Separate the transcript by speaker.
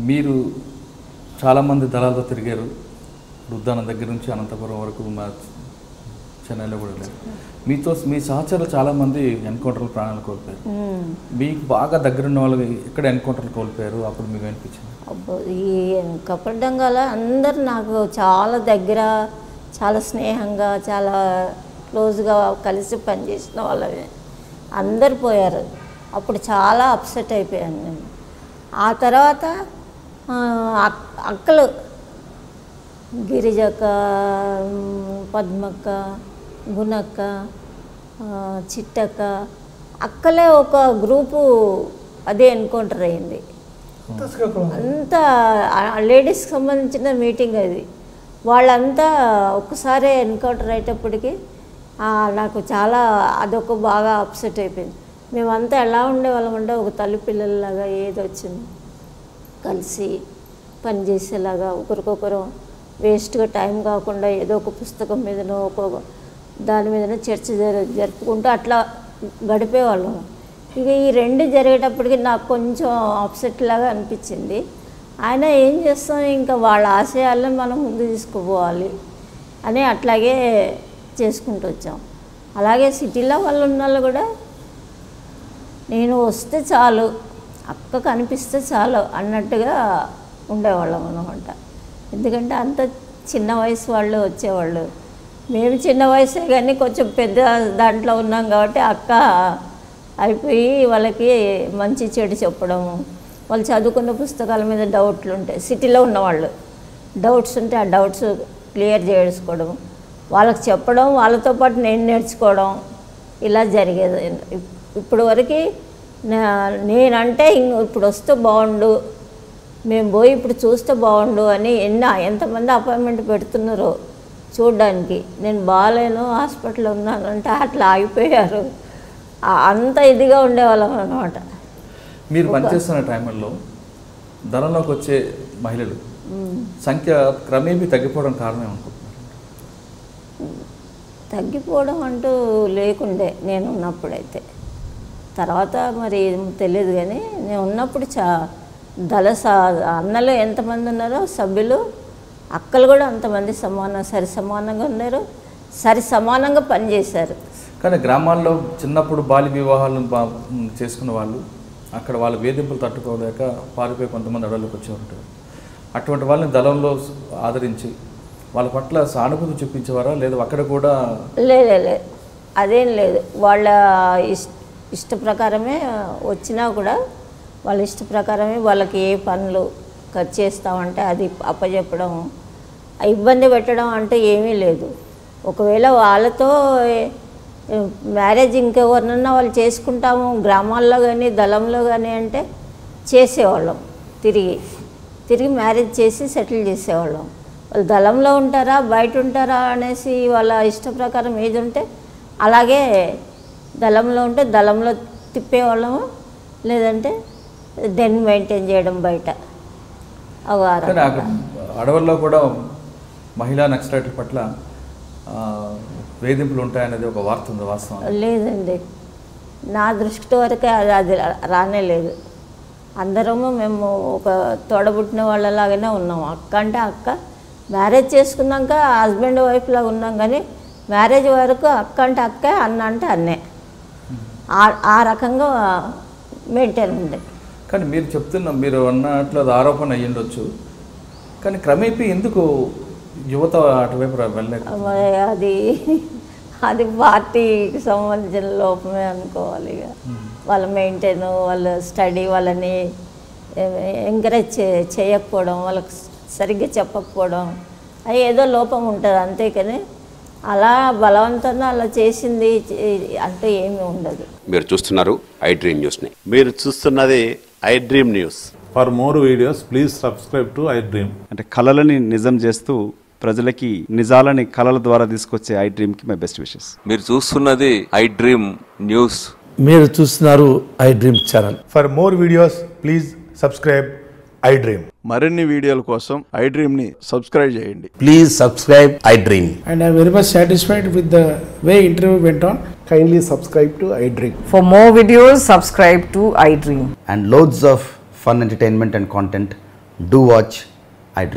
Speaker 1: మీరు చాలామంది దళాలతో తిరిగారు, రుద్దానం దగ్గర నుంచి అనంతపురం వరకు, మా చెన్నైలో కూడా లేదు. మీతో మీ సహచరులు చాలామంది ఎన్కౌంటర్లు ప్రాణాలు కోల్పోయారు. మీకు బాగా దగ్గరున్న వాళ్ళు ఎక్కడ ఎన్కౌంటర్లు కోల్పోయారు, అప్పుడు మీకు అనిపించింది?
Speaker 2: ఈ కపడ్డంగాల అందరు నాకు చాలా దగ్గర, చాలా స్నేహంగా, చాలా క్లోజ్గా కలిసి పనిచేసిన వాళ్ళమే అందరు పోయారు. అప్పుడు చాలా అప్సెట్ అయిపోయాను నేను. ఆ తర్వాత అక్కలు గిరిజక్క, పద్మక్క, గుణక్క, చిట్టక్క, అక్కలే ఒక గ్రూపు అదే ఎన్కౌంటర్ అయింది. అంతా లేడీస్కి సంబంధించిన మీటింగ్ అది. వాళ్ళంతా ఒక్కసారి ఎన్కౌంటర్ అయ్యేటప్పటికి నాకు చాలా అదొక బాగా అప్సెట్ అయిపోయింది. మేమంతా ఎలా ఉండేవాళ్ళం అంటే ఒక తల్లి పిల్లల్లాగా ఏది వచ్చింది కలిసి పనిచేసేలాగా, ఒకరికొకరు వేస్ట్గా టైం కాకుండా ఏదో ఒక పుస్తకం మీదనో ఒక దాని మీదనో చర్చ జరుపుకుంటూ అట్లా గడిపేవాళ్ళం. ఇక ఈ రెండు జరిగేటప్పటికి నాకు కొంచెం అప్సెట్ లాగా అనిపించింది. ఆయన ఏం చేస్తాం, ఇంకా వాళ్ళ ఆశయాలను మనం ముందు తీసుకుపోవాలి అని అట్లాగే చేసుకుంటూ వచ్చాం. అలాగే సిటీలో వాళ్ళు ఉన్న వాళ్ళు కూడా నేను వస్తే చాలు, అక్క కనిపిస్తే చాలు అన్నట్టుగా ఉండేవాళ్ళం అన్నమాట. ఎందుకంటే అంత చిన్న వయసు వాళ్ళు వచ్చేవాళ్ళు. మేము చిన్న వయసే కానీ కొంచెం పెద్ద దాంట్లో ఉన్నాం కాబట్టి అక్క అయిపోయి వాళ్ళకి మంచి చెడు చెప్పడము, వాళ్ళు చదువుకున్న పుస్తకాల మీద డౌట్లు ఉంటాయి, సిటీలో ఉన్నవాళ్ళు డౌట్స్ ఉంటే ఆ డౌట్స్ క్లియర్ చేసుకోవడం, వాళ్ళకి చెప్పడం, వాళ్ళతో పాటు నేను నేర్చుకోవడం, ఇలా జరిగేది. ఇప్పుడు వరకు నేనంటే ఇప్పుడు వస్తే బాగుండు, మేము పోయి ఇప్పుడు చూస్తే బాగుండు అని ఎంతమంది అపాయింట్మెంట్ పెడుతున్నారో చూడడానికి. నేను బాగాలేను, హాస్పిటల్లో ఉన్నానంటే అట్లా ఆగిపోయారు. అంత ఇదిగా ఉండేవాళ్ళం అన్నమాట.
Speaker 1: మీరు పనిచేస్తున్న టైంలో ధనంలోకి వచ్చే మహిళలు సంఖ్య క్రమేపీ తగ్గిపోవడం కారణం అనుకుంటున్నారు?
Speaker 2: తగ్గిపోవడం అంటూ లేకుండే నేను ఉన్నప్పుడైతే. తర్వాత మరి తెలియదు కానీ నేను ఉన్నప్పుడు అన్నలు ఎంతమంది ఉన్నారో సభ్యులు, అక్కలు కూడా అంతమంది సరి సమానంగా ఉన్నారు, సరి సమానంగా పనిచేశారు.
Speaker 1: కానీ గ్రామాల్లో చిన్నప్పుడు బాల్య వివాహాలను చేసుకున్న వాళ్ళు అక్కడ వాళ్ళ వేధింపులు తట్టుకోలేక పారిపోయి కొంతమంది అడవులకు వచ్చి ఉంటారు. అటువంటి వాళ్ళని దళంలో ఆదరించి వాళ్ళ పట్ల సానుభూతి చూపించేవారా, లేదా అక్కడ కూడా?
Speaker 2: లేదు, అదేం లేదు. వాళ్ళ ఇష్ట ప్రకారమే వచ్చినా కూడా వాళ్ళ ఇష్ట ప్రకారమే వాళ్ళకి ఏ పనులు ఖర్చు చేస్తామంటే అది అప్పచెప్పడం, ఇబ్బంది పెట్టడం అంటే ఏమీ లేదు. ఒకవేళ వాళ్ళతో మ్యారేజ్ ఇంకెవరినన్నా వాళ్ళు చేసుకుంటాము గ్రామాల్లో కానీ దళంలో కానీ అంటే చేసేవాళ్ళం, తిరిగి మ్యారేజ్ చేసి సెటిల్ చేసేవాళ్ళం. వాళ్ళు దళంలో ఉంటారా బయట ఉంటారా అనేసి వాళ్ళ ఇష్ట ప్రకారం ఏది ఉంటే అలాగే దళంలో ఉంటే దళంలో తిప్పేవాళ్ళము, లేదంటే దెన్ మెయింటైన్ చేయడం బయట.
Speaker 1: అడవుల్లో కూడా మహిళా నక్సలైట్ల పట్ల వేధింపులు ఉంటాయనేది ఒక వార్త ఉంది, వాస్తవం?
Speaker 2: లేదండి, నా దృష్టి వరకే అది రానే లేదు. అందరము మేము ఒక తోడబుట్టిన వాళ్ళలాగానే ఉన్నాము. అక్క అంటే అక్క, మ్యారేజ్ చేసుకున్నాక హస్బెండ్ వైఫ్ లాగా ఉన్నాం, కానీ మ్యారేజ్ వరకు అక్క అంటే అక్కే, అన్న అంటే అన్నే, ఆ రకంగా మెయింటైన్ ఉంది.
Speaker 1: కానీ మీరు అన్నట్లు అది ఆరోపణ అయ్యుండొచ్చు, కానీ క్రమేపీ ఎందుకు యువత అటువైపు వెళ్ళలేక?
Speaker 2: అది పార్టీకి సంబంధించిన లోపమే అనుకోవాలి. ఇక వాళ్ళ మెయింటైన్, వాళ్ళ స్టడీ, వాళ్ళని ఎంకరేజ్ చేయకపోవడం, వాళ్ళకి సరిగ్గా చెప్పకపోవడం, అది ఏదో లోపం ఉంటుంది అంతేకాని అలా బలవంతంగా అలా చేసింది అంటే ఏమీ ఉండదు.
Speaker 3: మీరు చూస్తున్నారు ఐ డ్రీమ్ న్యూస్ని. మీరు చూస్తున్నది I dream news.
Speaker 4: For more videos please subscribe to I dream.
Speaker 5: అంటే కళలని నిజం చేస్తూ ప్రజలకి నిజాలని కళల ద్వారా తీసుకొచ్చే ఐ డ్రీమ్ కి మై బెస్ట్ విషెస్.
Speaker 6: మీరు చూస్తున్నది ఐ డ్రీమ్ న్యూస్.
Speaker 7: మీరు చూస్తున్నారు I dream channel.
Speaker 4: For more videos please subscribe I dream.
Speaker 7: మరిన్ని వీడియోల కోసం iDreamని సబ్స్క్రైబ్ చేయండి.
Speaker 8: Please subscribe iDream.
Speaker 9: And I'm very much satisfied with the way interview went on. Kindly subscribe to iDream.
Speaker 10: For more videos, subscribe to iDream.
Speaker 8: And loads of fun entertainment and content. Do watch iDream.